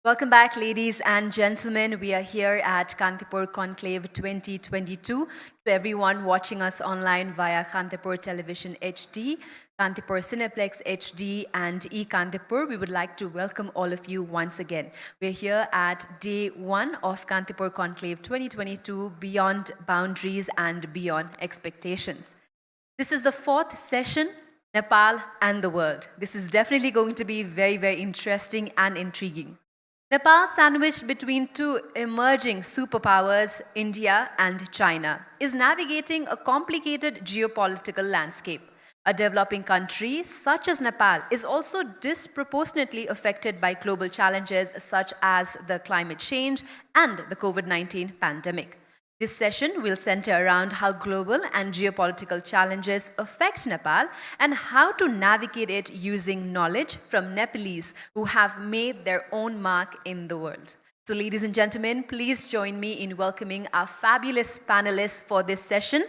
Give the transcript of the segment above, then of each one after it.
Welcome back, ladies and gentlemen. We are here at Kantipur Conclave 2022. To everyone watching us online via Kantipur Television HD, Kantipur Cineplex HD, and eKantipur, we would like to welcome all of you once again. We're here at day one of Kantipur Conclave 2022, Beyond Boundaries and Beyond Expectations. This is the fourth session, Nepal and the World. This is definitely going to be very, very interesting and intriguing. Nepal, sandwiched between two emerging superpowers, India and China, is navigating a complicated geopolitical landscape. A developing country such as Nepal is also disproportionately affected by global challenges such as the climate change and the COVID-19 pandemic. This session will center around how global and geopolitical challenges affect Nepal and how to navigate it using knowledge from Nepalese who have made their own mark in the world. So ladies and gentlemen, please join me in welcoming our fabulous panelists for this session.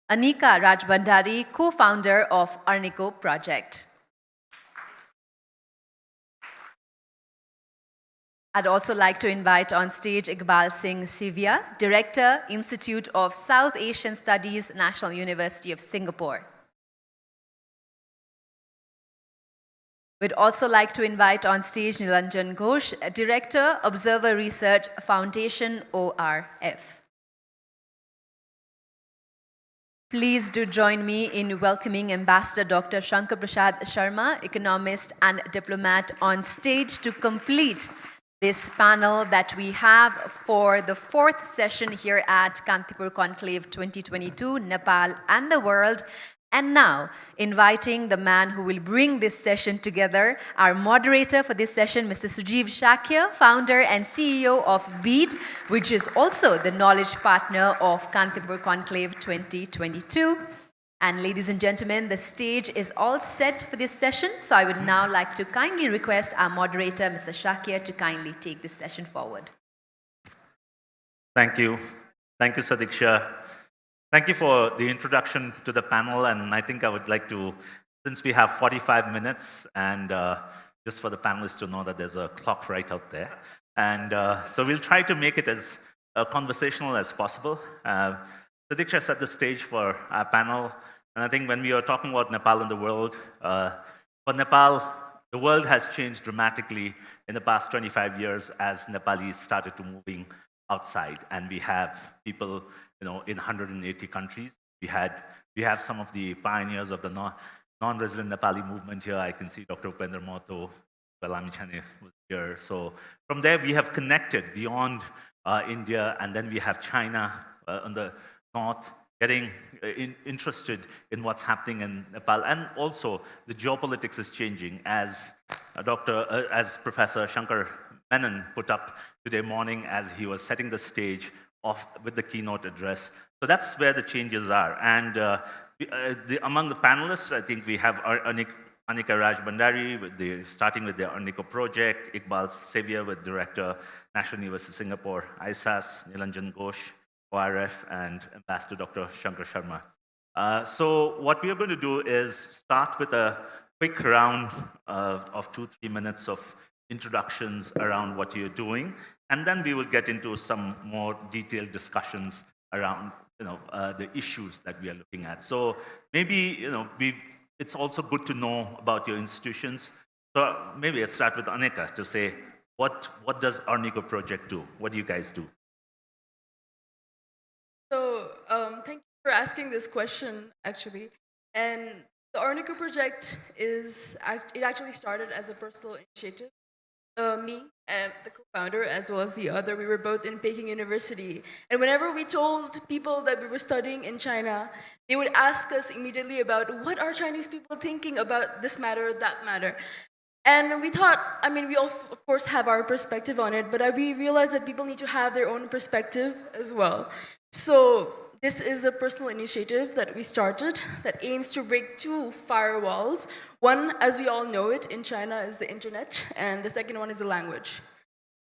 Aneka Rajbhandari, co-founder of Arniko project. I'd also like to invite on stage Iqbal Singh Sevea, Director, Institute of South Asian Studies, National University of Singapore. We'd also like to invite on stage Nilanjan Ghosh, Director, Observer Research Foundation, ORF. Please do join me in welcoming Ambassador Dr. Shankar Prashad Sharma, Economist and Diplomat, on stage to complete this panel that we have for the fourth session here at Kantipur Conclave 2022, Nepal and the World. And now, inviting the man who will bring this session together, our moderator for this session, Mr. Sujeev Shakya, founder and CEO of BEAD, which is also the knowledge partner of Kantipur Conclave 2022. And ladies and gentlemen, the stage is all set for this session, so I would now like to kindly request our moderator, Mr. Shakya, to kindly take this session forward. Thank you. Thank you, Sadiksha. Thank you for the introduction to the panel, and I think I would like to, since we have 45 minutes, and just for the panelists to know that there's a clock right out there, and so we'll try to make it as conversational as possible. Sadiksha set the stage for our panel. And I think when we are talking about Nepal and the world, for Nepal, the world has changed dramatically in the past 25 years as Nepalis started to moving outside. And we have people, in 180 countries. We have some of the pioneers of the non-resident Nepali movement here. I can see Dr. Upendra Mahto, Balamichane was here. So from there, we have connected beyond India, and then we have China on the north, getting interested in what's happening in Nepal, and also the geopolitics is changing, as as Professor Shankar Menon put up today morning as he was setting the stage with the keynote address. So that's where the changes are. And among the panelists, I think we have Aneka Rajbhandari, starting with the Arniko project, Iqbal Sevea with Director, National University of Singapore, ISAS, Nilanjan Ghosh, ORF, and Ambassador Dr. Shankar Sharma. So what we are going to do is start with a quick round of 2-3 minutes of introductions around what you're doing, and then we will get into some more detailed discussions around the issues that we are looking at. So maybe it's also good to know about your institutions. So maybe let's start with Aneka to say what does Arniko project do? What do you guys do? So thank you for asking this question, actually. And the Arniko project it actually started as a personal initiative. Me and the co-founder, as well as the other, we were both in Peking University. And whenever we told people that we were studying in China, they would ask us immediately about what are Chinese people thinking about this matter, that matter. And we thought, we all, of course, have our perspective on it, but we realized that people need to have their own perspective as well. So this is a personal initiative that we started that aims to break two firewalls. One, as we all know it, in China is the internet, and the second one is the language.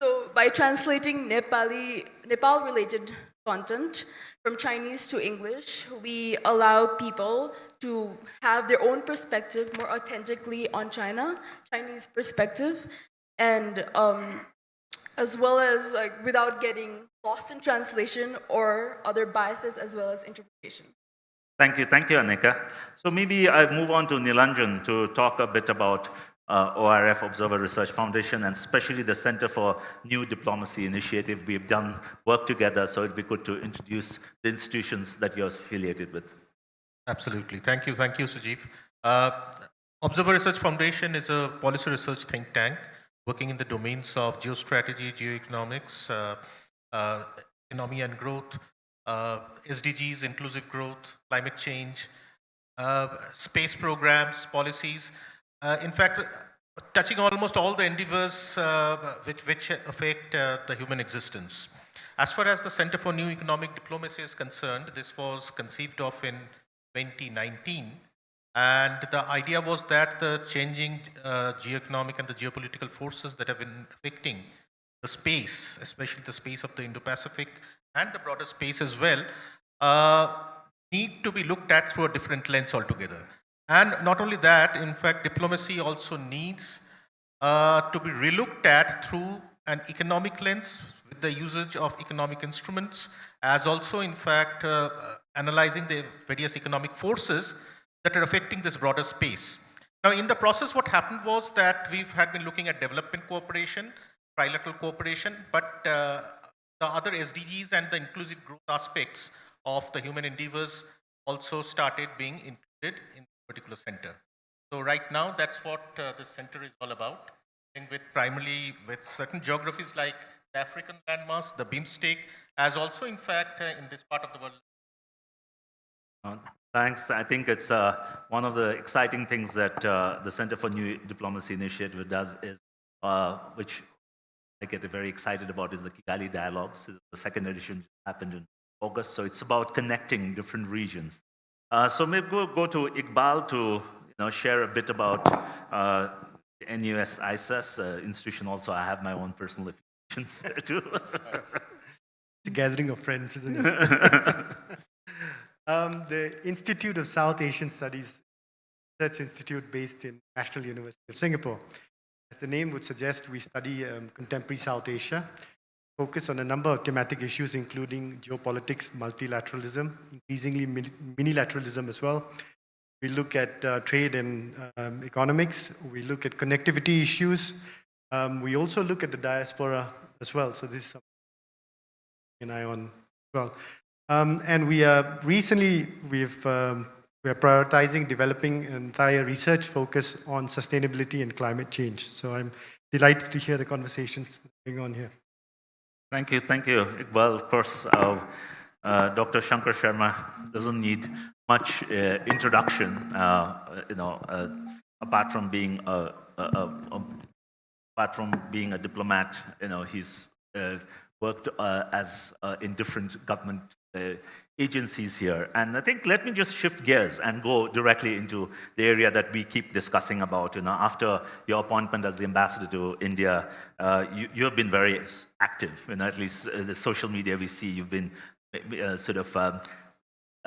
So by translating Nepal-related content from Chinese to English, we allow people to have their own perspective more authentically on Chinese perspective. And as well as like without getting lost in translation or other biases as well as interpretation. Thank you, Aneka. So maybe I move on to Nilanjan to talk a bit about ORF, Observer Research Foundation, and especially the Center for New Diplomacy Initiative. We've done work together, so it'd be good to introduce the institutions that you're affiliated with. Absolutely. Thank you, Sujeev. Observer Research Foundation is a policy research think tank working in the domains of geostrategy, geoeconomics, economy and growth, SDGs, inclusive growth, climate change, space programs, policies. In fact, touching almost all the endeavors which affect the human existence. As far as the Center for New Economic Diplomacy is concerned, this was conceived of in 2019. And the idea was that the changing geoeconomic and the geopolitical forces that have been affecting the space, especially the space of the Indo-Pacific and the broader space as well, need to be looked at through a different lens altogether. And not only that, in fact, diplomacy also needs to be relooked at through an economic lens with the usage of economic instruments, as also, in fact, analyzing the various economic forces that are affecting this broader space. Now, in the process, what happened was that we've had been looking at development cooperation, trilateral cooperation, but the other SDGs and the inclusive growth aspects of the human endeavors also started being included in this particular center. So right now, that's what this center is all about, and with primarily with certain geographies like the African landmass, the BIMSTEC, as also, in fact, in this part of the world. Thanks. I think it's one of the exciting things that the Center for New Diplomacy Initiative does is, which I get very excited about, is the Kigali Dialogues. The second edition happened in August, so it's about connecting different regions. So maybe we'll go to Iqbal to share a bit about NUS ISAS institution. Also, I have my own personal affiliations too. It's a gathering of friends, isn't it? The Institute of South Asian Studies, Research Institute based in National University of Singapore. As the name would suggest, we study contemporary South Asia, focus on a number of thematic issues, including geopolitics, multilateralism, increasingly minilateralism as well. We look at trade and economics. We look at connectivity issues. We also look at the diaspora as well. So this is something an eye on as well. And we are recently, we are prioritizing developing an entire research focus on sustainability and climate change. So I'm delighted to hear the conversations going on here. Thank you, Iqbal. Of course, Dr. Shankar Sharma doesn't need much introduction, apart from being a diplomat. He's worked as in different government agencies here. And I think let me just shift gears and go directly into the area that we keep discussing about. After your appointment as the ambassador to India, you have been very active. At least the social media we see, you've been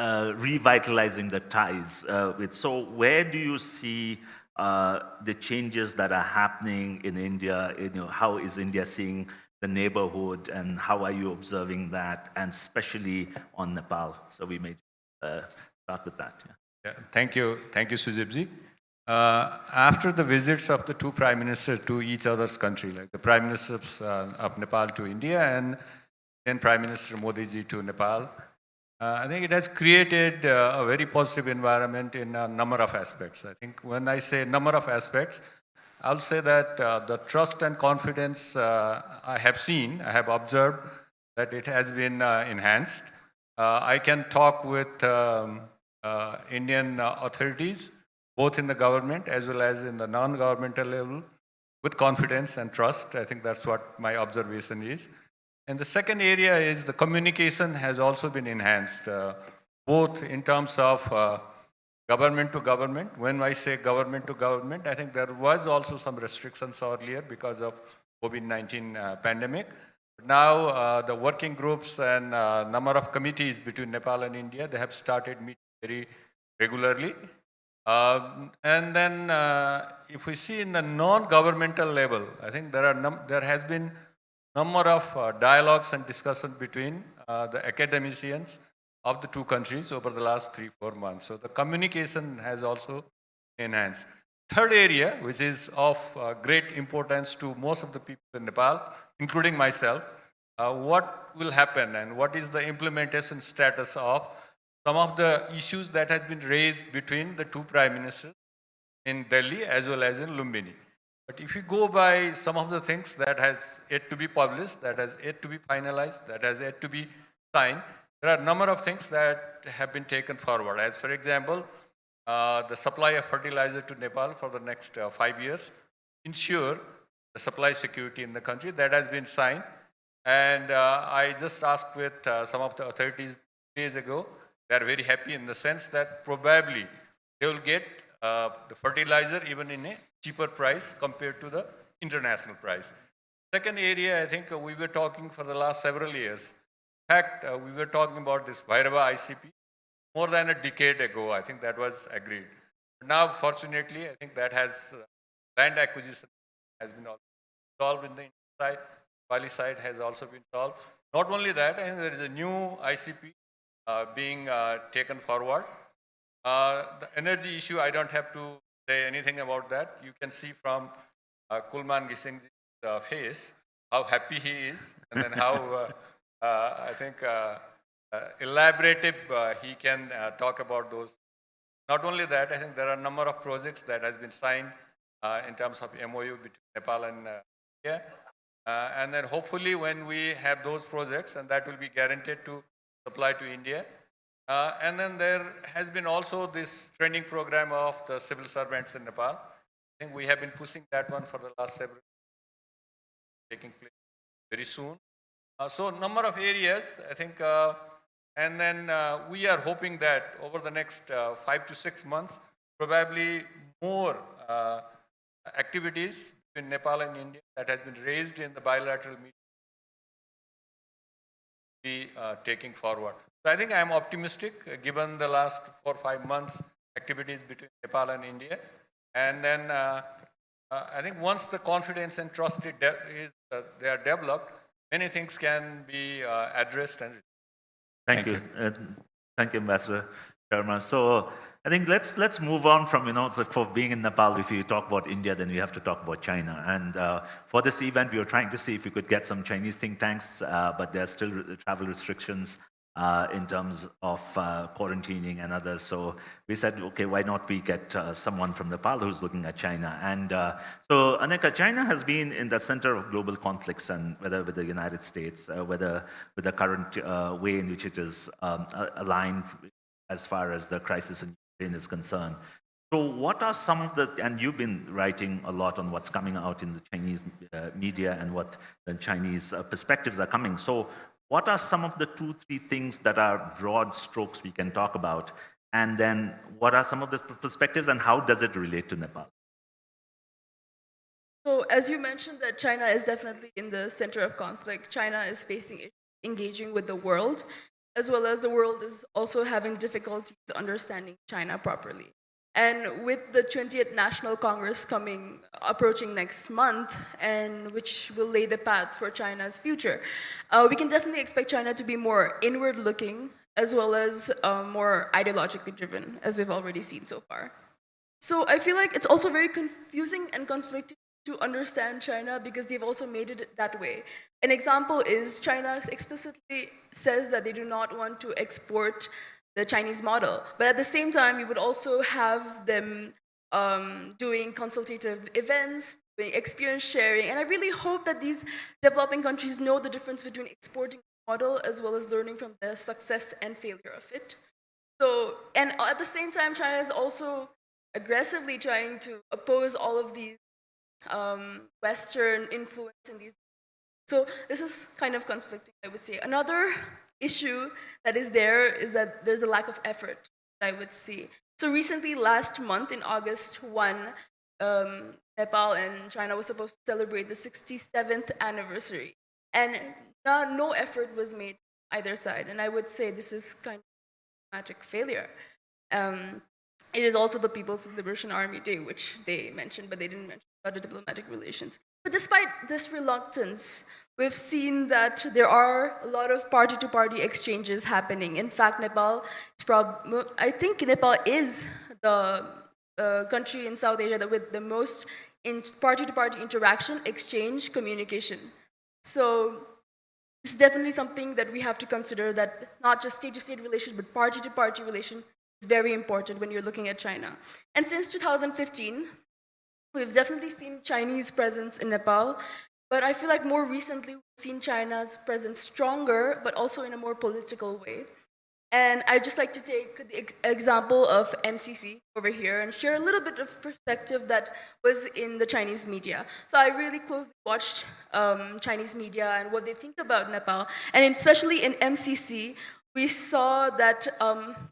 revitalizing the ties with. So where do you see the changes that are happening in India? How is India seeing the neighborhood, and how are you observing that, and especially on Nepal? So we may start with that. Yeah, thank you, Sujeevji. After the visits of the two prime ministers to each other's country, like the prime ministers of Nepal to India and then Prime Minister Modi ji to Nepal, I think it has created a very positive environment in a number of aspects. I think when I say number of aspects, I'll say that the trust and confidence I have observed that it has been enhanced. I can talk with Indian authorities, both in the government as well as in the non-governmental level, with confidence and trust. I think that's what my observation is. And the second area is the communication has also been enhanced, both in terms of government to government. When I say government to government, I think there was also some restrictions earlier because of COVID-19 pandemic. But now the working groups and number of committees between Nepal and India, they have started meeting very regularly. And then if we see in the non-governmental level, I think there has been number of dialogues and discussions between the academicians of the two countries over the last 3-4 months. So the communication has also enhanced. Third area, which is of great importance to most of the people in Nepal, including myself, what will happen and what is the implementation status of some of the issues that has been raised between the two prime ministers in Delhi as well as in Lumbini. But if you go by some of the things that has yet to be published, that has yet to be finalized, that has yet to be signed, there are a number of things that have been taken forward. As for example, the supply of fertilizer to Nepal for the next 5 years, ensure the supply security in the country, that has been signed. And I just asked with some of the authorities days ago, they are very happy in the sense that probably they will get the fertilizer even in a cheaper price compared to the international price. Second area, I think we were talking for the last several years. In fact, we were talking about this Bhairava ICP more than a decade ago. I think that was agreed. Now, fortunately, I think that has land acquisition has been solved in the side. Nepali side has also been solved. Not only that, I think there is a new ICP being taken forward. The energy issue, I don't have to say anything about that. You can see from Kulman Gising's face how happy he is, and then how I think elaborative he can talk about those. Not only that, I think there are a number of projects that has been signed in terms of MOU between Nepal and India. And then hopefully when we have those projects, and that will be guaranteed to supply to India. And then there has been also this training program of the civil servants in Nepal. I think we have been pushing that one for the last several years, taking place very soon. So number of areas, I think, and then we are hoping that over the next 5 to 6 months, probably more activities between Nepal and India that has been raised in the bilateral meeting be taking forward. So I think I am optimistic given the last 4 or 5 months activities between Nepal and India. And then I think once the confidence and trust they are developed, many things can be addressed and. Thank you. Thank you, Ambassador Sharma. So I think let's move on from, so for being in Nepal, if you talk about India, then we have to talk about China. And for this event, we were trying to see if we could get some Chinese think tanks, but there are still travel restrictions in terms of quarantining and others. So we said, okay, why not we get someone from Nepal who's looking at China? And so, Aneka, China has been in the center of global conflicts, and whether with the United States, whether with the current way in which it is aligned as far as the crisis in Ukraine is concerned. So what are some of the, and you've been writing a lot on what's coming out in the Chinese media and what the Chinese perspectives are coming. So what are some of the 2-3 things that are broad strokes we can talk about? And then what are some of the perspectives and how does it relate to Nepal? So as you mentioned that China is definitely in the center of conflict. China is engaging with the world, as well as the world is also having difficulties understanding China properly. And with the 20th National Congress approaching next month, and which will lay the path for China's future, we can definitely expect China to be more inward-looking, as well as more ideologically driven, as we've already seen so far. So I feel like it's also very confusing and conflicting to understand China because they've also made it that way. An example is China explicitly says that they do not want to export the Chinese model. But at the same time, we would also have them doing consultative events, doing experience sharing. And I really hope that these developing countries know the difference between exporting the model as well as learning from the success and failure of it. So, and at the same time, China is also aggressively trying to oppose all of these Western influence in these. So this is kind of conflicting, I would say. Another issue that is that there's a lack of effort, I would see. So recently, last month in August 1, Nepal and China was supposed to celebrate the 67th anniversary. And no effort was made on either side. And I would say this is kind of a dramatic failure. It is also the People's Liberation Army Day, which they mentioned, but they didn't mention about the diplomatic relations. But despite this reluctance, we've seen that there are a lot of party-to-party exchanges happening. In fact, I think Nepal is the country in South Asia with the most party-to-party interaction, exchange, communication. So it's definitely something that we have to consider, that not just state-to-state relations, but party-to-party relation is very important when you're looking at China. And since 2015, we've definitely seen Chinese presence in Nepal, but I feel like more recently we've seen China's presence stronger, but also in a more political way. And I'd just like to take the example of MCC over here and share a little bit of perspective that was in the Chinese media. So I really closely watched Chinese media and what they think about Nepal. And especially in MCC, we saw that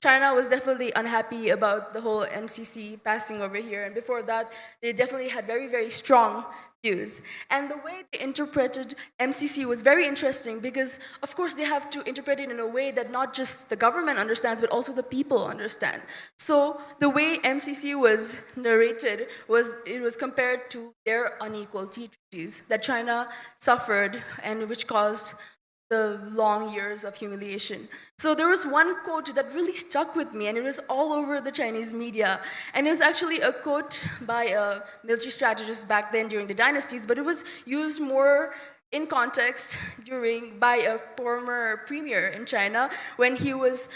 China was definitely unhappy about the whole MCC passing over here. And before that, they definitely had very, very strong views. And the way they interpreted MCC was very interesting because, of course, they have to interpret it in a way that not just the government understands, but also the people understand. So the way MCC was narrated was compared to their unequal tea treaties that China suffered and which caused the long years of humiliation. So there was one quote that really stuck with me, and it was all over the Chinese media. And it was actually a quote by a military strategist back then during the dynasties, but it was used more in context by a former premier in China when he was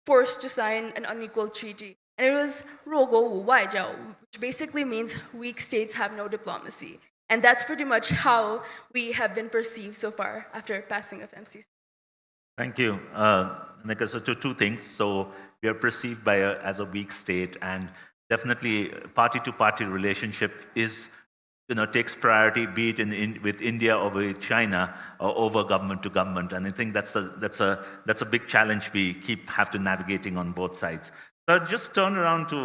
forced to sign an unequal treaty. And it was 弱国无外交, which basically means weak states have no diplomacy. And that's pretty much how we have been perceived so far after passing of MCC. Thank you. Aneka, so two things. So we are perceived as a weak state, and definitely party-to-party relationship takes priority, be it with India or with China, or over government to government. And I think that's a big challenge we have to navigating on both sides. So just turn around to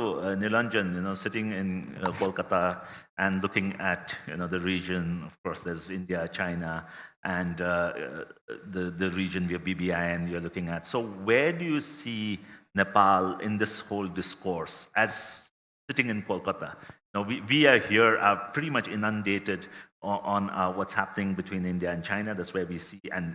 Nilanjan, sitting in Kolkata and looking at the region. Of course, there's India, China, and the region where BBIN you're looking at. So where do you see Nepal in this whole discourse as sitting in Kolkata? We are here, are pretty much inundated on what's happening between India and China. That's where we see, and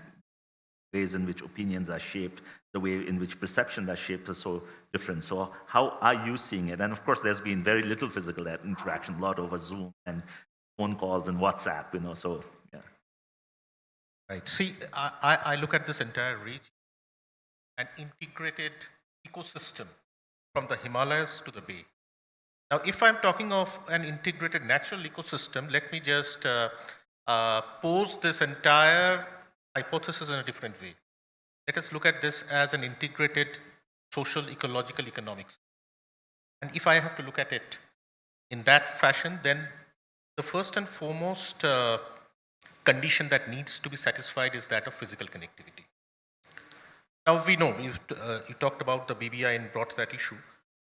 ways in which opinions are shaped, the way in which perceptions are shaped are so different. So how are you seeing it? And of course, there's been very little physical interaction, a lot over Zoom and phone calls and WhatsApp, so yeah. Right. See, I look at this entire region, an integrated ecosystem from the Himalayas to the Bay. Now, if I'm talking of an integrated natural ecosystem, let me just pose this entire hypothesis in a different way. Let us look at this as an integrated social, ecological, economics. And if I have to look at it in that fashion, then the first and foremost condition that needs to be satisfied is that of physical connectivity. Now, we know, you talked about the BBI and brought that issue.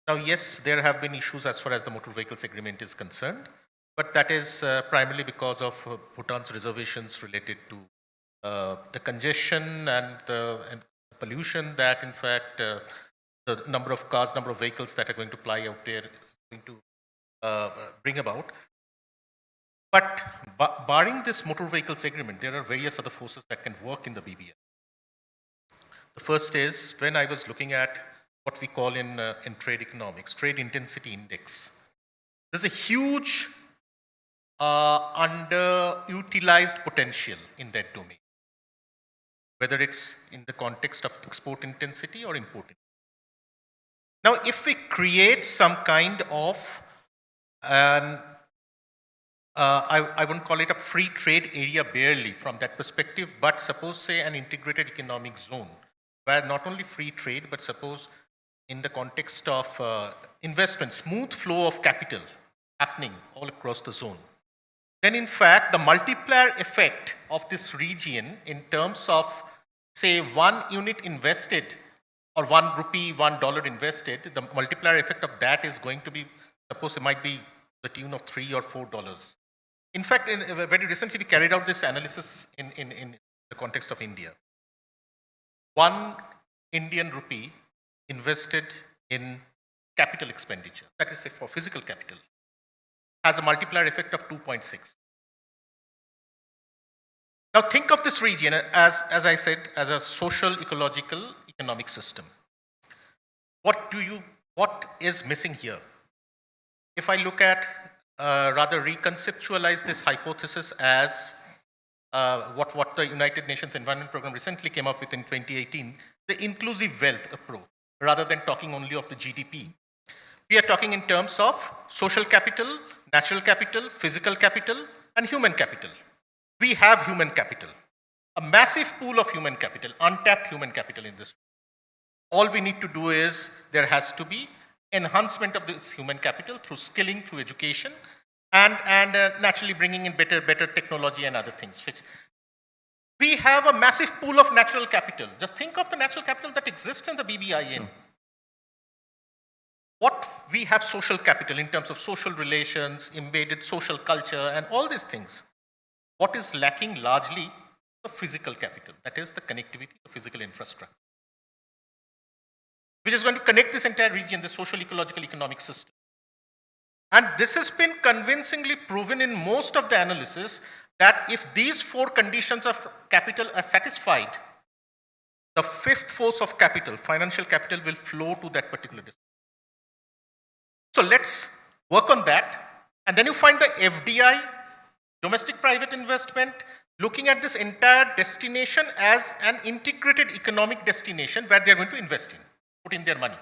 Now, yes, there have been issues as far as the motor vehicles agreement is concerned, but that is primarily because of Bhutan's reservations related to the congestion and the pollution that, in fact, the number of cars, number of vehicles that are going to ply out there is going to bring about. But barring this motor vehicles agreement, there are various other forces that can work in the BBI. The first is, when I was looking at what we call in trade economics, trade intensity index, there's a huge underutilized potential in that domain, whether it's in the context of export intensity or import intensity. Now, if we create some kind of I wouldn't call it a free trade area barely from that perspective, but suppose, say, an integrated economic zone where not only free trade, but suppose in the context of investment, smooth flow of capital happening all across the zone, then in fact, the multiplier effect of this region in terms of, say, 1 unit invested or 1 rupee, $1 invested, the multiplier effect of that is going to be, suppose it might be the tune of $3 or $4. In fact, very recently we carried out this analysis in the context of India. 1 Indian rupee invested in capital expenditure, that is, say, for physical capital, has a multiplier effect of 2.6. Now think of this region as I said, as a social, ecological, economic system. What is missing here? If I look at, rather reconceptualize this hypothesis as what the United Nations Environment Programme recently came up with in 2018, the inclusive wealth approach, rather than talking only of the GDP. We are talking in terms of social capital, natural capital, physical capital, and human capital. We have human capital, a massive pool of human capital, untapped human capital in this. All we need to do is there has to be enhancement of this human capital through skilling, through education, and naturally bringing in better technology and other things. We have a massive pool of natural capital. Just think of the natural capital that exists in the BBIN. What we have social capital in terms of social relations, embedded social culture, and all these things. What is lacking largely? The physical capital, that is the connectivity, the physical infrastructure, which is going to connect this entire region, the social, ecological, economic system. And this has been convincingly proven in most of the analysis that if these 4 conditions of capital are satisfied, the 5th force of capital, financial capital, will flow to that particular district. So let's work on that. And then you find the FDI, domestic private investment, looking at this entire destination as an integrated economic destination where they're going to invest in, put in their money.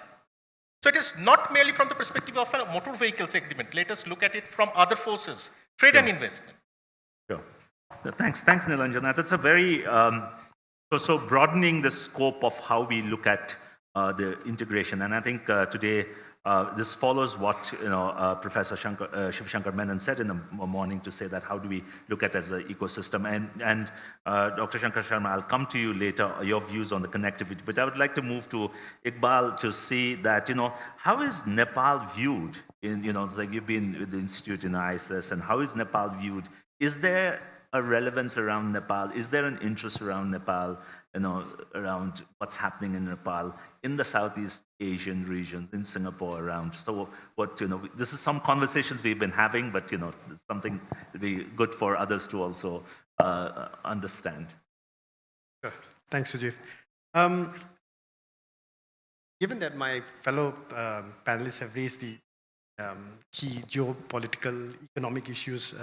So it is not merely from the perspective of a motor vehicle segment. Let us look at it from other forces, trade and investment. Sure. Thanks, Nilanjan. That's a very, so broadening the scope of how we look at the integration. And I think today, this follows what Professor Shiv Shankar Menon said in the morning, to say that how do we look at as an ecosystem. And Dr. Shankar Sharma, I'll come to you later, your views on the connectivity. But I would like to move to Iqbal to see that, how is Nepal viewed in, like you've been with the Institute in ISS, and how is Nepal viewed? Is there a relevance around Nepal? Is there an interest around Nepal, around what's happening in Nepal, in the Southeast Asian regions, in Singapore, around? So this is some conversations we've been having, but, it's something to be good for others to also understand. Sure. Thanks, Sujeev. Given that my fellow panelists have raised the key geopolitical, economic issues,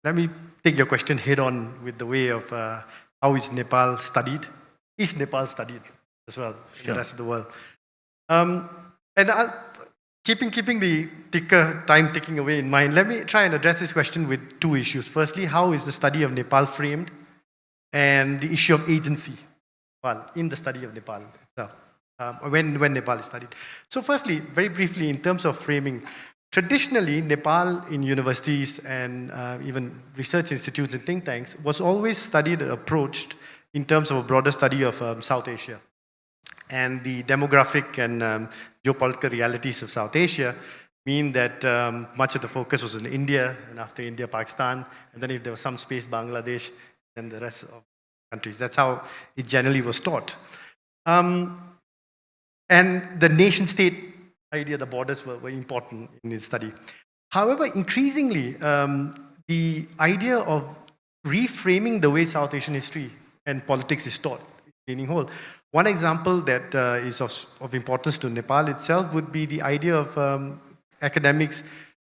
let me take your question head on with the way of how is Nepal studied? Is Nepal studied as well in the rest of the world? And keeping the time ticking away in mind, let me try and address this question with 2 issues. Firstly, how is the study of Nepal framed? And the issue of agency, in the study of Nepal itself, when Nepal is studied. So firstly, very briefly, in terms of framing, traditionally, Nepal in universities and even research institutes and think tanks was always studied and approached in terms of a broader study of South Asia. And the demographic and geopolitical realities of South Asia mean that much of the focus was in India, and after India, Pakistan, and then if there was some space, Bangladesh, then the rest of countries. That's how it generally was taught. And the nation-state idea, the borders were important in this study. However, increasingly, the idea of reframing the way South Asian history and politics is taught is gaining hold. One example that is of importance to Nepal itself would be the idea of academics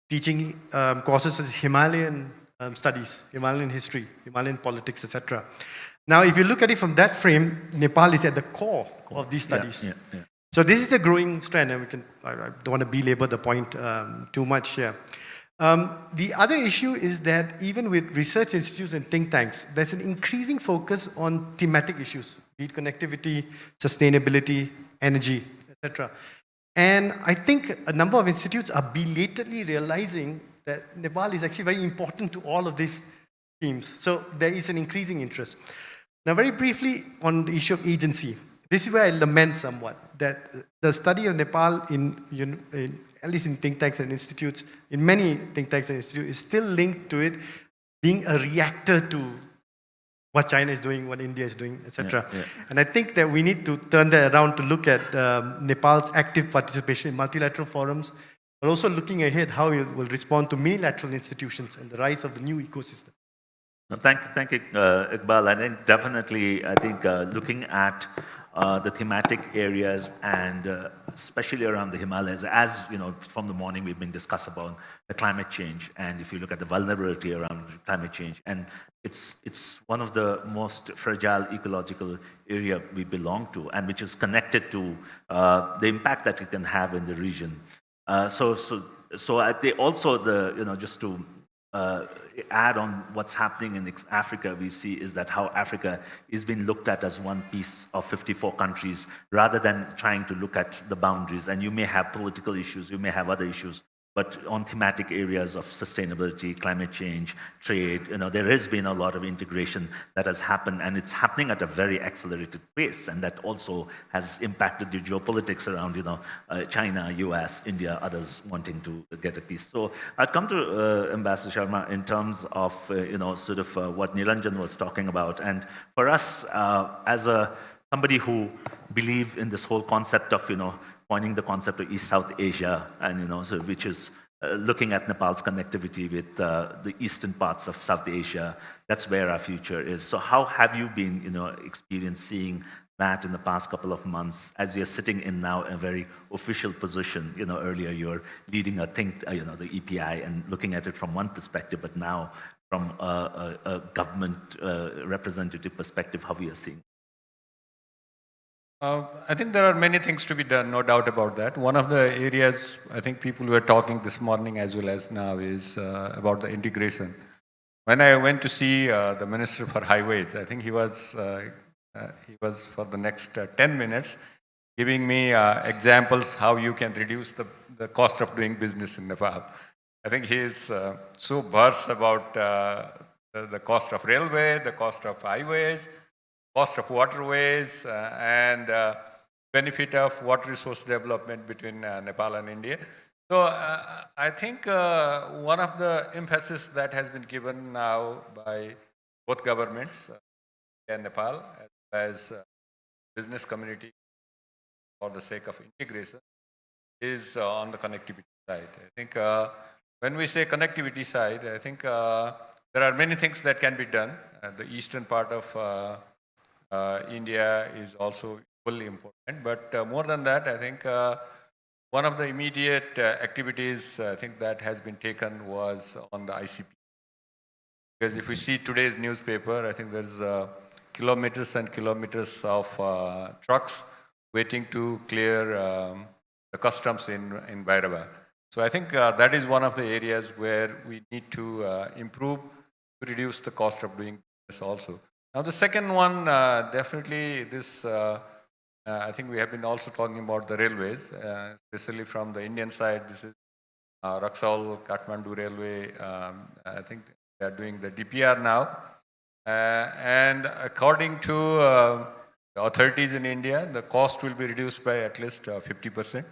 teaching courses as Himalayan studies, Himalayan history, Himalayan politics, etc. Now, if you look at it from that frame, Nepal is at the core of these studies. Yeah. So this is a growing trend, and I don't want to belabor the point too much here. The other issue is that even with research institutes and think tanks, there's an increasing focus on thematic issues, be it connectivity, sustainability, energy, etc. And I think a number of institutes are belatedly realizing that Nepal is actually very important to all of these themes. So there is an increasing interest. Now, very briefly on the issue of agency. This is where I lament somewhat that the study of Nepal at least in think tanks and institutes, in many think tanks and institutes, is still linked to it being a reactor to what China is doing, what India is doing, etc. And I think that we need to turn that around to look at Nepal's active participation in multilateral forums, but also looking ahead how it will respond to multilateral institutions and the rise of the new ecosystem. No, thank you, Iqbal. I think definitely, looking at the thematic areas and especially around the Himalayas, as you know, from the morning we've been discussing about the climate change, and if you look at the vulnerability around climate change, and it's one of the most fragile ecological area we belong to, and which is connected to the impact that it can have in the region. So I think also the just to uh, add on what's happening in Africa, we see is that how Africa is being looked at as one piece of 54 countries rather than trying to look at the boundaries. And you may have political issues, you may have other issues, but on thematic areas of sustainability, climate change, trade, there has been a lot of integration that has happened, and it's happening at a very accelerated pace, and that also has impacted the geopolitics around, China, US, India, others wanting to get a piece. So I'd come to Ambassador Sharma in terms of, what Nilanjan was talking about, and for us, as somebody who believe in this whole concept of, pointing the concept of East-South Asia, and which is looking at Nepal's connectivity with the eastern parts of South Asia. That's where our future is. So how have you been, experiencing that in the past couple of months as you're sitting in now a very official position? Earlier you're leading a think, the EPI, and looking at it from one perspective, but now from a government representative perspective, how we are seeing. I think there are many things to be done, no doubt about that. One of the areas I think people were talking this morning as well as now is about the integration. When I went to see the Minister for Highways, I think he was for the next 10 minutes giving me examples how you can reduce the cost of doing business in Nepal. I think he is so versed about the cost of railway, the cost of highways, cost of waterways, and benefit of water resource development between Nepal and India. So I think one of the emphasis that has been given now by both governments, and Nepal, as well as business community for the sake of integration, is on the connectivity side. I think when we say connectivity side, I think there are many things that can be done. The eastern part of India is also equally important. But more than that, I think one of the immediate activities I think that has been taken was on the ICP. Because if we see today's newspaper, I think there's kilometers and kilometers of trucks waiting to clear the customs in Bhairava. So I think that is one of the areas where we need to improve to reduce the cost of doing this also. Now, the second one, definitely this, I think we have been also talking about the railways, especially from the Indian side. This is Raxaul-Kathmandu Railway. I think they are doing the DPR now. And according to the authorities in India, the cost will be reduced by at least 50%.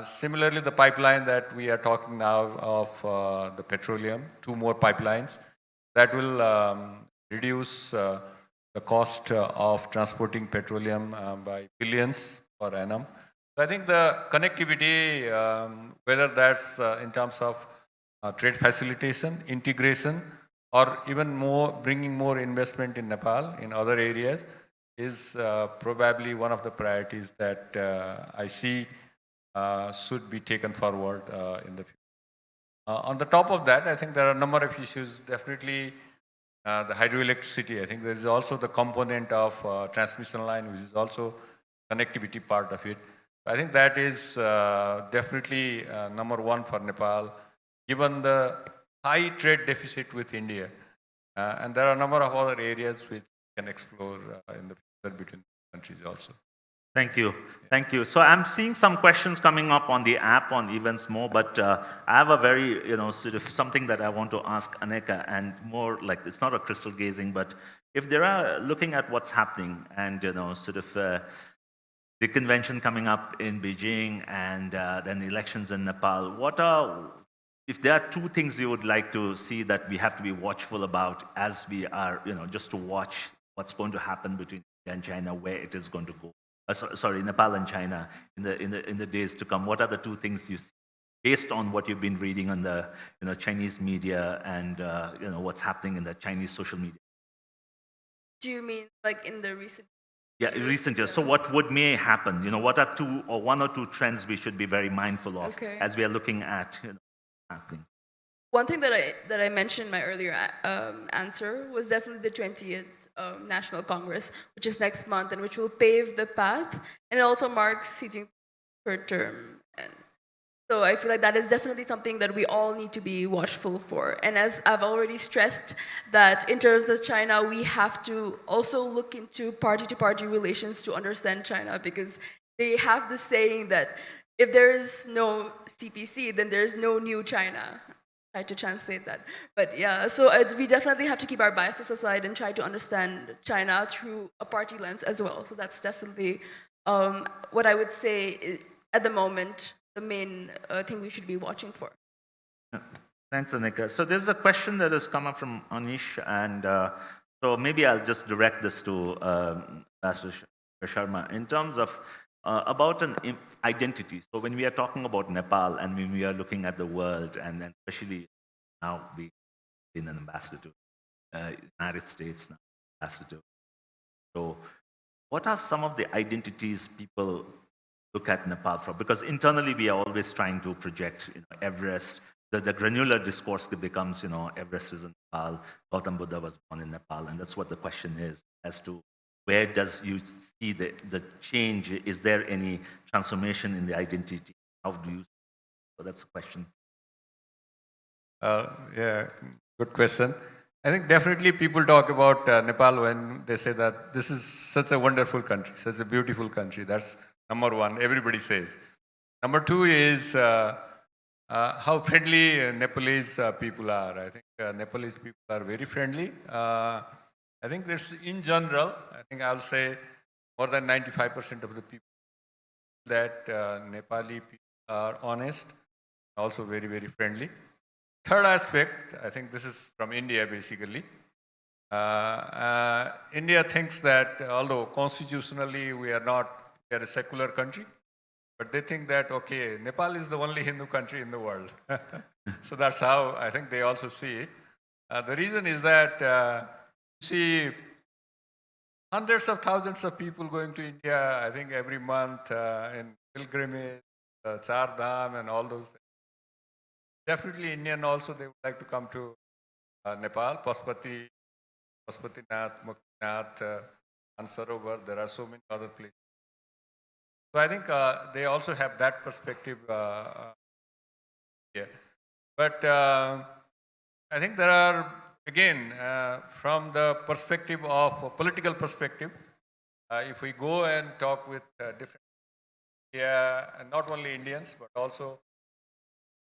Similarly, the pipeline that we are talking now of the petroleum, 2 more pipelines, that will reduce the cost of transporting petroleum by billions per annum. So I think the connectivity, whether that's in terms of trade facilitation, integration, or even more bringing more investment in Nepal in other areas, is probably one of the priorities that I see should be taken forward in the future. On the top of that, I think there are a number of issues. Definitely the hydroelectricity. I think there is also the component of transmission line, which is also connectivity part of it. I think that is definitely number one for Nepal, given the high trade deficit with India. And there are a number of other areas which we can explore in the future between countries also. Thank you. Thank you. So I'm seeing some questions coming up on the app on Events More, but I have a very, sort of something that I want to ask Aneka, and more like, it's not a crystal gazing, but if there are, looking at what's happening and, sort of the convention coming up in Beijing and then the elections in Nepal, if there are 2 things you would like to see that we have to be watchful about as we are, just to watch what's going to happen between India and China, where it is going to go. Sorry, Nepal and China in the days to come. What are the 2 things you see based on what you've been reading on the Chinese media and what's happening in the Chinese social media? Do you mean like in the recent? Yeah, recent years. So what may happen? What are one or two trends we should be very mindful of as we are looking at happening? One thing that I mentioned in my earlier answer was definitely the 20th National Congress, which is next month and which will pave the path, and it also marks Xi Jinping's third term. And so I feel like that is definitely something that we all need to be watchful for. And as I've already stressed, that in terms of China, we have to also look into party-to-party relations to understand China, because they have the saying that if there is no CPC, then there is no new China. I tried to translate that. But yeah, so we definitely have to keep our biases aside and try to understand China through a party lens as well. So that's definitely what I would say at the moment, the main thing we should be watching for. Yeah. Thanks, Aneka. So there's a question that has come up from Anish, and so maybe I'll just direct this to Pastor Sharma in terms of about an identity. So when we are talking about Nepal and when we are looking at the world, and especially now being an ambassador to United States, now ambassador. So what are some of the identities people look at Nepal from? Because internally we are always trying to project Everest. The granular discourse becomes, Everest is in Nepal, Gautam Buddha was born in Nepal, and that's what the question is as to where does you see the change? Is there any transformation in the identity? How do you? So that's the question. Yeah, good question. I think definitely people talk about Nepal when they say that this is such a wonderful country, such a beautiful country. That's number one, everybody says. Number two is how friendly Nepalese people are. I think Nepalese people are very friendly. I think there's, in general, I think I'll say more than 95% of the people that Nepali people are honest, also very, very friendly. Third aspect, I think this is from India basically. India thinks that although constitutionally we are a secular country, but they think that, okay, Nepal is the only Hindu country in the world. So that's how I think they also see it. The reason is that you see hundreds of thousands of people going to India, I think every month in pilgrimage, Char Dham and all those things. Definitely Indian also, they would like to come to Nepal, Pashupatinath, Muktinath, Ansarovar, there are so many other places. So I think they also have that perspective here. But I think there are, again, from the perspective of a political perspective, if we go and talk with different, and not only Indians, but also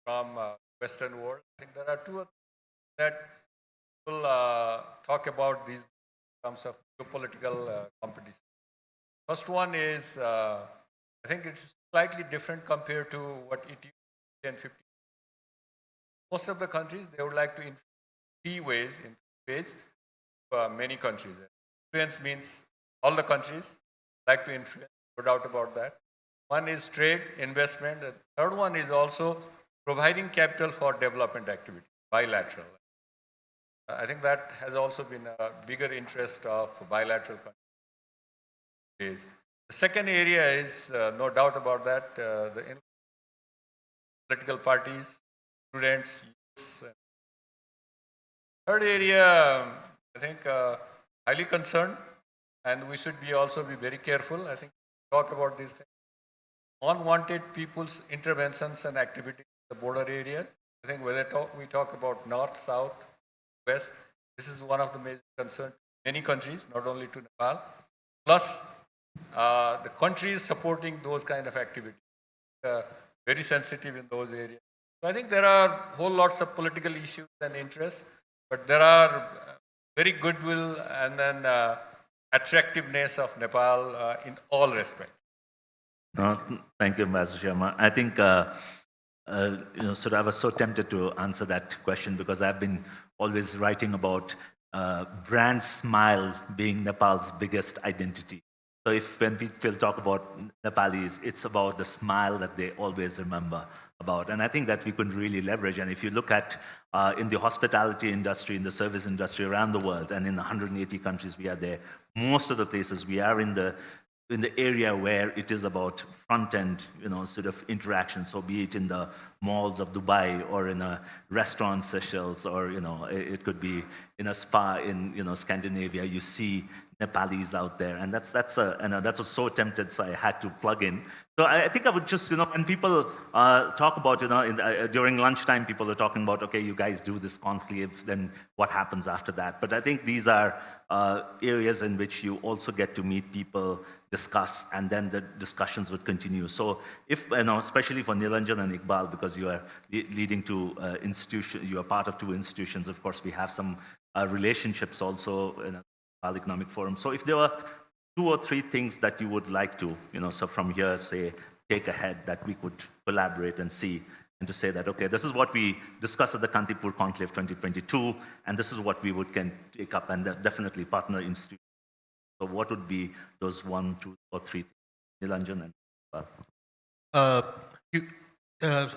from Western world, I think there are two that will talk about these in terms of geopolitical competition. First one is, I think it's slightly different compared to what it used 10, 15. Most of the countries, they would like to influence in three ways, many countries. Influence means all the countries like to influence, no doubt about that. One is trade, investment. The third one is also providing capital for development activity, bilateral. I think that has also been a bigger interest of bilateral countries. The second area is, no doubt about that, the political parties, students, youths. Third area, I think, highly concerned, and we should also be very careful. I think talk about these things. Unwanted people's interventions and activities in the border areas. I think whether we talk about north, south, west, this is one of the major concerns in many countries, not only to Nepal. Plus, the countries supporting those kind of activities, very sensitive in those areas. So I think there are whole lots of political issues and interests, but there are very goodwill and then attractiveness of Nepal in all respects. Thank you, Ambassador Sharma. I think I was so tempted to answer that question because I've been always writing about brand smile being Nepal's biggest identity. So if when people talk about Nepalis, it's about the smile that they always remember about. And I think that we could really leverage. And if you look at in the hospitality industry, in the service industry around the world, and in 180 countries we are there, most of the places we are in the area where it is about front-end, sort of interaction. So be it in the malls of Dubai or in a restaurant Seychelles, or, it could be in a spa in, Scandinavia, you see Nepalis out there. And that's so tempted, so I had to plug in. So I think I would just, when people talk about, during lunchtime, people are talking about, okay, you guys do this conclave, then what happens after that? But I think these are areas in which you also get to meet people, discuss, and then the discussions would continue. So if, especially for Nilanjan and Iqbal, because you are leading to institutions, you are part of two institutions, of course, we have some relationships also in a Economic Forum. So if there were 2 or 3 things that you would like to, so from here, say, take ahead that we could collaborate and see, and to say that, okay, this is what we discussed at the Kantipur Conclave 2022, and this is what we can take up, and definitely partner institutions. So what would be those 1, 2, or 3 things? Nilanjan and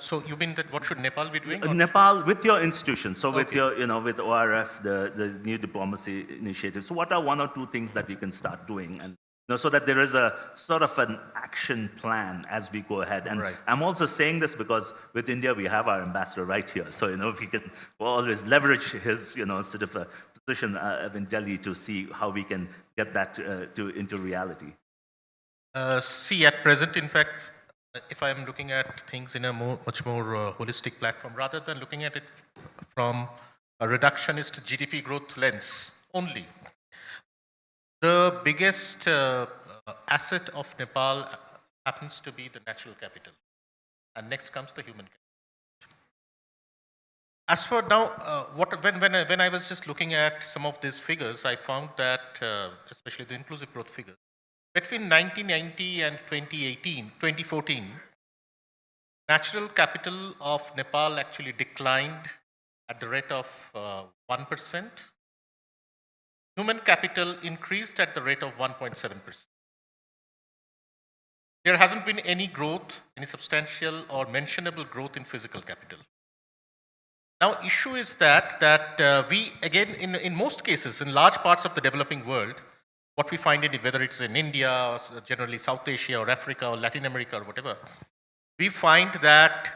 So you mean that what should Nepal be doing? Nepal with your institution, so with Okay. your, with ORF, the new diplomacy initiative. So what are 1 or 2 things that you can start doing, and so that there is a sort of an action plan as we go ahead. And Right. I'm also saying this because with India we have our ambassador right here, so we can always leverage his sort of a position in Delhi to see how we can get that into reality. See, at present, in fact, if I'm looking at things in a much more holistic platform, rather than looking at it from a reductionist GDP growth lens only, the biggest asset of Nepal happens to be the natural capital. And next comes the human capital. As for now, when I was just looking at some of these figures, I found that, especially the inclusive growth figures, between 1990 and 2014, natural capital of Nepal actually declined at the rate of 1%. Human capital increased at the rate of 1.7%. There hasn't been any growth, any substantial or mentionable growth in physical capital. Now, issue is that we, again, in most cases, in large parts of the developing world, what we find in it, whether it's in India, or generally South Asia, or Africa, or Latin America, or whatever, we find that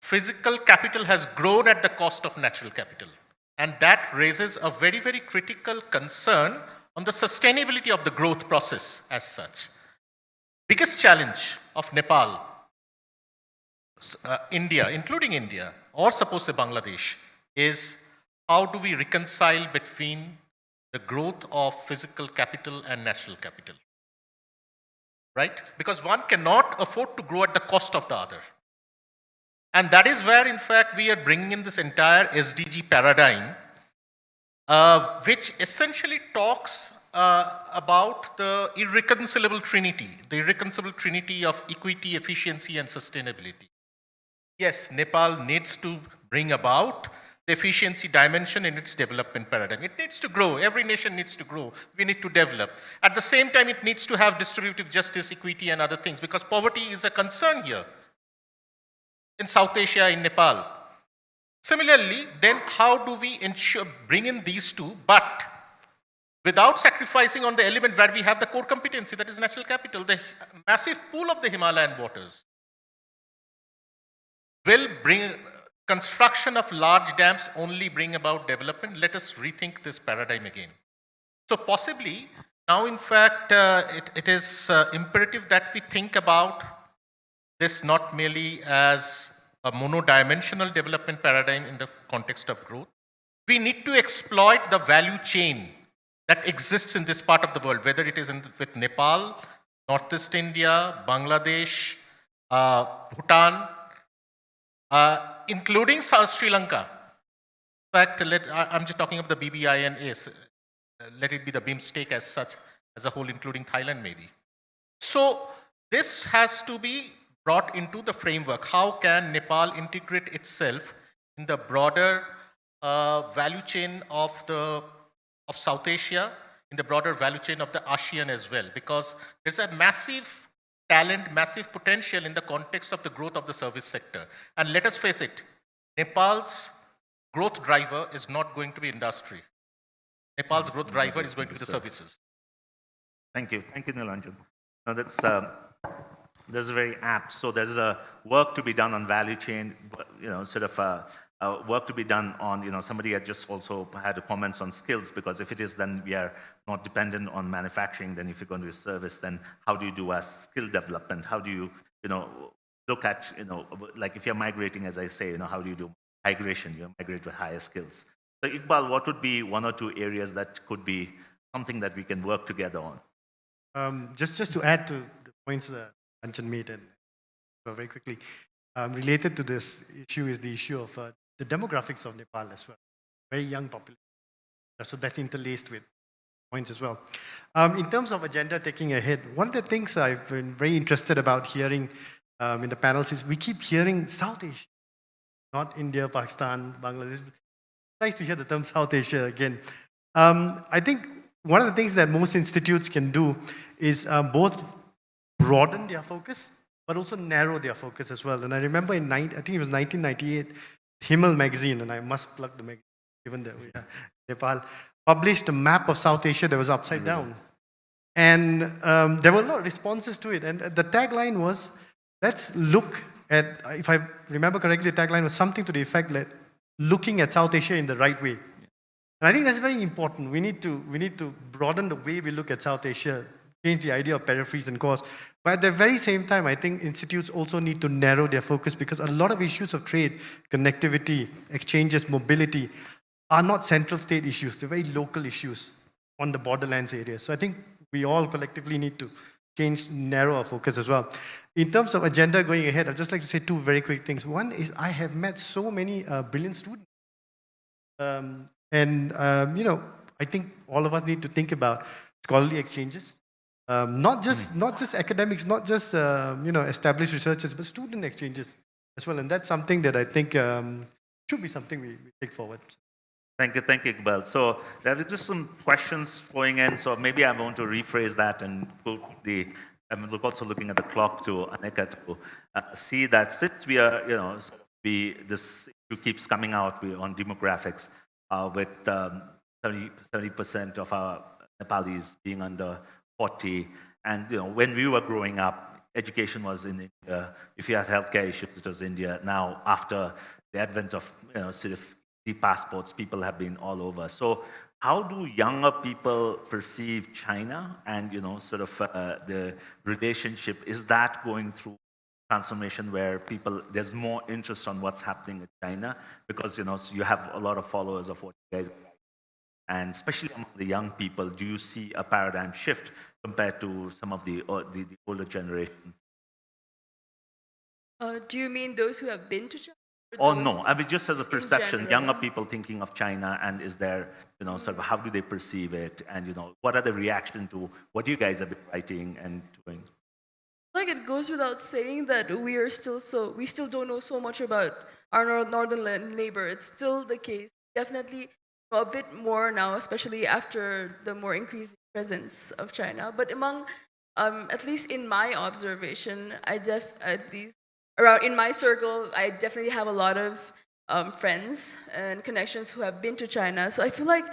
physical capital has grown at the cost of natural capital. And that raises a very, very critical concern on the sustainability of the growth process as such. Biggest challenge of Nepal, India, including India, or suppose say Bangladesh, is how do we reconcile between the growth of physical capital and natural capital, right? Because one cannot afford to grow at the cost of the other. And that is where, in fact, we are bringing in this entire SDG paradigm, which essentially talks about the irreconcilable trinity of equity, efficiency, and sustainability. Yes, Nepal needs to bring about the efficiency dimension in its development paradigm. It needs to grow. Every nation needs to grow. We need to develop. At the same time, it needs to have distributive justice, equity, and other things, because poverty is a concern here in South Asia, in Nepal. Similarly, then how do we bring in these two, but without sacrificing on the element where we have the core competency, that is natural capital, the massive pool of the Himalayan waters will bring. Construction of large dams only bring about development. Let us rethink this paradigm again. So possibly, now in fact, it is imperative that we think about this not merely as a monodimensional development paradigm in the context of growth. We need to exploit the value chain that exists in this part of the world, whether it is with Nepal, Northeast India, Bangladesh, Bhutan, including South Sri Lanka. In fact, I'm just talking of the BBINA. Let it be the BIMSTEC as such, as a whole, including Thailand maybe. So this has to be brought into the framework. How can Nepal integrate itself in the broader value chain of South Asia, in the broader value chain of the ASEAN as well, because there's a massive talent, massive potential in the context of the growth of the service sector. And let us face it, Nepal's growth driver is not going to be industry. Nepal's growth driver is going to be the services. Thank you, Nilanjan. Now that's very apt. So there's a work to be done on value chain, work to be done on, somebody had just also had comments on skills, because if it is, then we are not dependent on manufacturing. Then if you're going to do service, then how do you do a skill development? How do you, look at, like if you're migrating, as I say, how do you do migration? You migrate with higher skills. So Iqbal, what would be one or two areas that could be something that we can work together on? Just to add to the points that Nilanjan made, and very quickly, related to this issue is the issue of the demographics of Nepal as well. Very young population. So that's interlaced with points as well. In terms of agenda taking ahead, one of the things I've been very interested about hearing in the panels is we keep hearing South Asia, not India, Pakistan, Bangladesh. It's nice to hear the term South Asia again. I think one of the things that most institutes can do is both broaden their focus, but also narrow their focus as well. And I remember I think it was 1998, Himal magazine, and I must plug the magazine, given that we are Nepal, published a map of South Asia that was upside down. And there were a lot of responses to it. And the tagline was, let's look at, if I remember correctly, the tagline was something to the effect that looking at South Asia in the right way. And I think that's very important. We need to broaden the way we look at South Asia, change the idea of peripheries and cores. But at the very same time, I think institutes also need to narrow their focus, because a lot of issues of trade, connectivity, exchanges, mobility are not central state issues. They're very local issues on the borderlands area. So I think we all collectively need to narrow our focus as well. In terms of agenda going ahead, I'd just like to say two very quick things. One is I have met so many brilliant students. I think all of us need to think about scholarly exchanges. Not just academics, not just established researchers, but student exchanges as well. And that's something that I think should be something we take forward. Thank you, Iqbal. So there are just some questions flowing in. So maybe I want to rephrase that and I'm also looking at the clock to Aneka to see that since we are, this issue keeps coming out on demographics with 70% of our Nepalis being under 40. And when we were growing up, education was in India. If you had healthcare issues, it was India. Now, after the advent of the passports, people have been all over. So how do younger people perceive China and the relationship? Is that going through transformation where there's more interest on what's happening in China? Because you have a lot of followers of what you guys are. And especially among the young people, do you see a paradigm shift compared to some of the older generation? Do you mean those who have been to China? Oh no, I mean just as a perception, general? younger people thinking of China, and is there, how do they perceive it, and what are the reaction to what you guys have been writing and doing? Like it goes without saying that we still don't know so much about our northern neighbor. It's still the case. Definitely a bit more now, especially after the more increasing presence of China. But among, at least in my observation, in my circle, I definitely have a lot of friends and connections who have been to China. So I feel like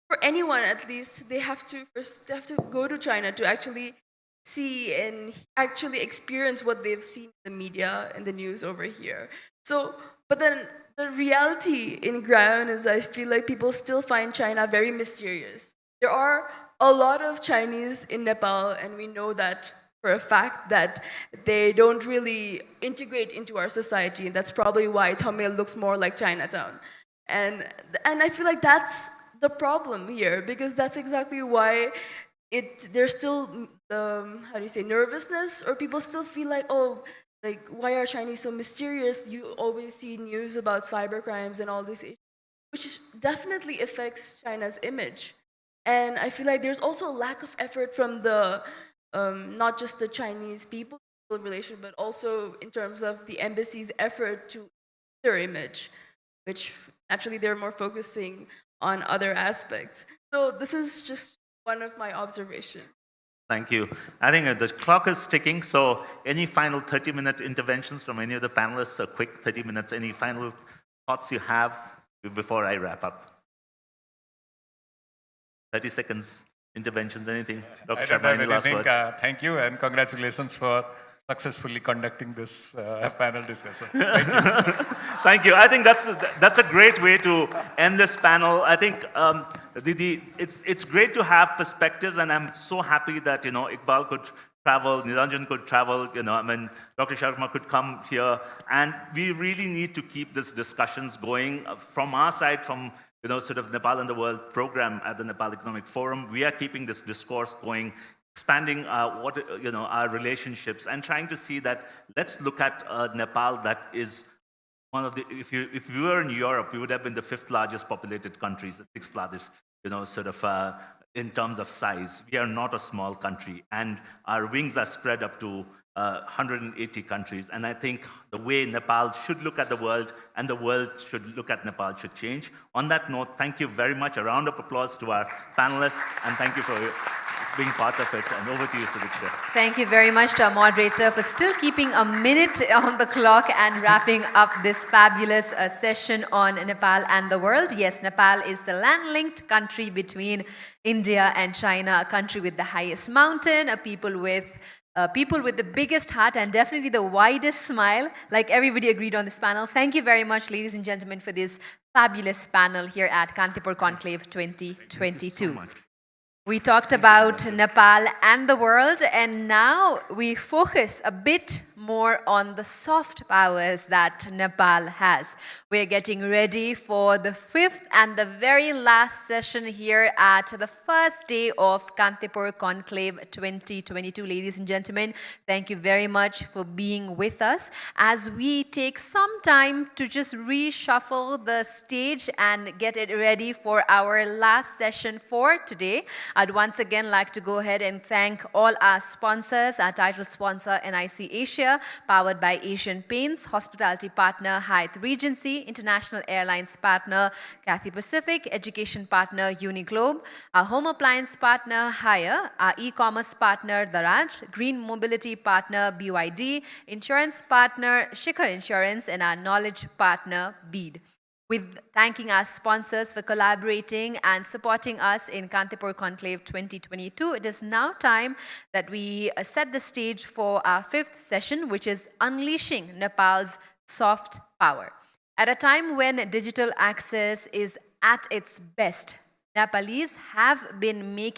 for anyone, at least, they have to go to China to actually see and actually experience what they've seen in the media and the news over here. So, but then the reality in ground is I feel like people still find China very mysterious. There are a lot of Chinese in Nepal, and we know that for a fact that they don't really integrate into our society. That's probably why Tamil looks more like Chinatown. And I feel like that's the problem here, because that's exactly why there's still, nervousness, or people still feel like, why are Chinese so mysterious? You always see news about cybercrimes and all this, which definitely affects China's image. And I feel like there's also a lack of effort from the not just the Chinese people relation, but also in terms of the embassy's effort to their image, which actually they're more focusing on other aspects. So this is just one of my observations. Thank you. I think the clock is ticking, so any final 30-minute interventions from any of the panelists, a quick 30 minutes, any final thoughts you have before I wrap up? 30 seconds, interventions, anything? Dr. I don't Sharma, have any last anything. words? Thank you and congratulations for successfully conducting this panel discussion. Thank you. I think that's a great way to end this panel. I think it's great to have perspectives, and I'm so happy that Iqbal could travel, Nilanjan could travel. I mean, Dr. Sharma could come here, and we really need to keep these discussions going from our side, from sort of Nepal and the World program at the Nepal Economic Forum. We are keeping this discourse going, expanding our relationships, and trying to see that let's look at Nepal that is one of the, if we were in Europe, we would have been the 5th largest populated countries, the 6th largest, in terms of size. We are not a small country, and our wings are spread up to 180 countries. And I think the way Nepal should look at the world and the world should look at Nepal should change. On that note, thank you very much. A round of applause to our panelists, and thank you for being part of it. And over to you, Sujeev. Thank you very much to our moderator for still keeping a minute on the clock and wrapping up this fabulous session on Nepal and the world. Yes, Nepal is the land-linked country between India and China, a country with the highest mountain, a people with the biggest heart and definitely the widest smile, like everybody agreed on this panel. Thank you very much, ladies and gentlemen, for this fabulous panel here at Kantipur Conclave 2022. Thank you so much. We talked about Nepal and the world, and now we focus a bit more on the soft powers that Nepal has. We're getting ready for the 5th and the very last session here at the first day of Kantipur Conclave 2022. Ladies and gentlemen, thank you very much for being with us as we take some time to just reshuffle the stage and get it ready for our last session for today. I'd once again like to go ahead and thank all our sponsors, our title sponsor NIC Asia, powered by Asian Paints, hospitality partner Hyatt Regency, international airlines partner Cathay Pacific, education partner Uniglobe, our home appliance partner Haier, our e-commerce partner Daraj, green mobility partner BYD, insurance partner Shikhar Insurance, and our knowledge partner Bead. With thanking our sponsors for collaborating and supporting us in Kantipur Conclave 2022, it is now time that we set the stage for our 5th session, which is Unleashing Nepal's Soft Power. At a time when digital access is at its best, Nepalese have been making